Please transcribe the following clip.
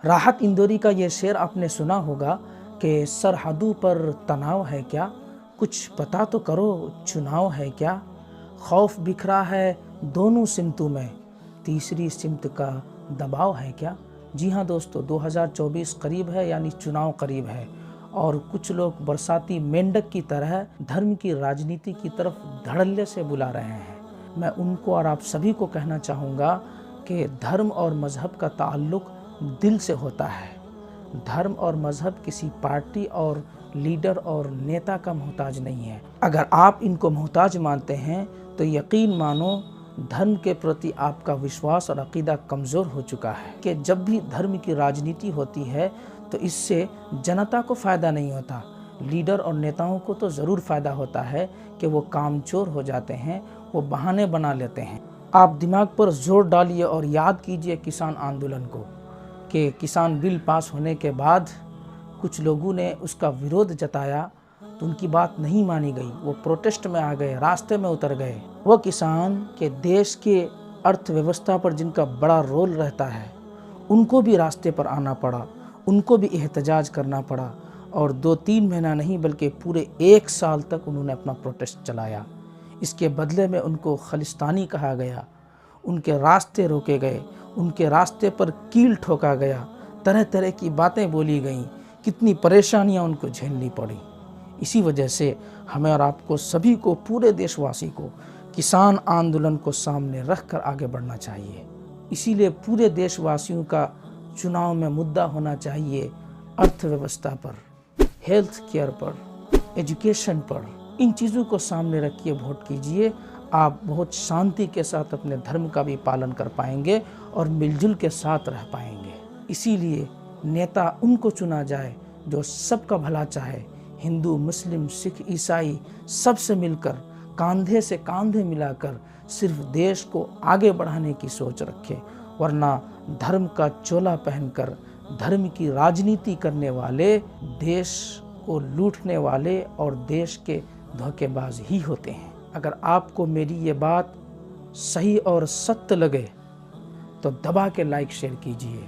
राहत इंदौरी का ये शेर आपने सुना होगा कि सरहदों पर तनाव है क्या, कुछ पता तो करो चुनाव है क्या, खौफ बिखरा है दोनों सिमतों में, तीसरी सिमत का दबाव है क्या। जी हाँ दोस्तों, 2024 करीब है, यानी चुनाव करीब है, और कुछ लोग बरसाती मेंढक की तरह धर्म की राजनीति की तरफ धड़ल्ले से बुला रहे हैं। मैं उनको और आप सभी को कहना चाहूँगा कि धर्म और मज़हब का ताल्लुक़ दिल से होता है। धर्म और मज़हब किसी पार्टी और लीडर और नेता का मोहताज नहीं है। अगर आप इनको मोहताज मानते हैं तो यकीन मानो धर्म के प्रति आपका विश्वास और अकीदा कमज़ोर हो चुका है। कि जब भी धर्म की राजनीति होती है तो इससे जनता को फ़ायदा नहीं होता, लीडर और नेताओं को तो ज़रूर फ़ायदा होता है कि वो कामचोर हो जाते हैं, वो बहाने बना लेते हैं। आप दिमाग पर जोर डालिए और याद कीजिए किसान आंदोलन को, कि किसान बिल पास होने के बाद कुछ लोगों ने उसका विरोध जताया तो उनकी बात नहीं मानी गई, वो प्रोटेस्ट में आ गए, रास्ते में उतर गए। वो किसान के देश के अर्थव्यवस्था पर जिनका बड़ा रोल रहता है उनको भी रास्ते पर आना पड़ा, उनको भी एहतजाज करना पड़ा, और 2-3 महीना नहीं बल्कि पूरे 1 साल तक उन्होंने अपना प्रोटेस्ट चलाया। इसके बदले में उनको खालिस्तानी कहा गया, उनके रास्ते रोके गए, उनके रास्ते पर कील ठोका गया, तरह तरह की बातें बोली गईं, कितनी परेशानियां उनको झेलनी पड़ी। इसी वजह से हमें और आपको सभी को, पूरे देशवासी को, किसान आंदोलन को सामने रख कर आगे बढ़ना चाहिए। इसीलिए पूरे देशवासियों का चुनाव में मुद्दा होना चाहिए अर्थव्यवस्था पर, हेल्थ केयर पर, एजुकेशन पर। इन चीज़ों को सामने रखिए, वोट कीजिए। आप बहुत शांति के साथ अपने धर्म का भी पालन कर पाएंगे और मिलजुल के साथ रह पाएंगे। इसीलिए नेता उनको चुना जाए जो सबका भला चाहे, हिंदू, मुस्लिम, सिख, ईसाई सबसे मिलकर, कंधे से कंधे मिलाकर सिर्फ देश को आगे बढ़ाने की सोच रखे। वरना धर्म का चोला पहनकर धर्म की राजनीति करने वाले देश को लूटने वाले और देश के धोखेबाज ही होते हैं। अगर आपको मेरी ये बात सही और सत्य लगे तो दबा के लाइक शेयर कीजिए।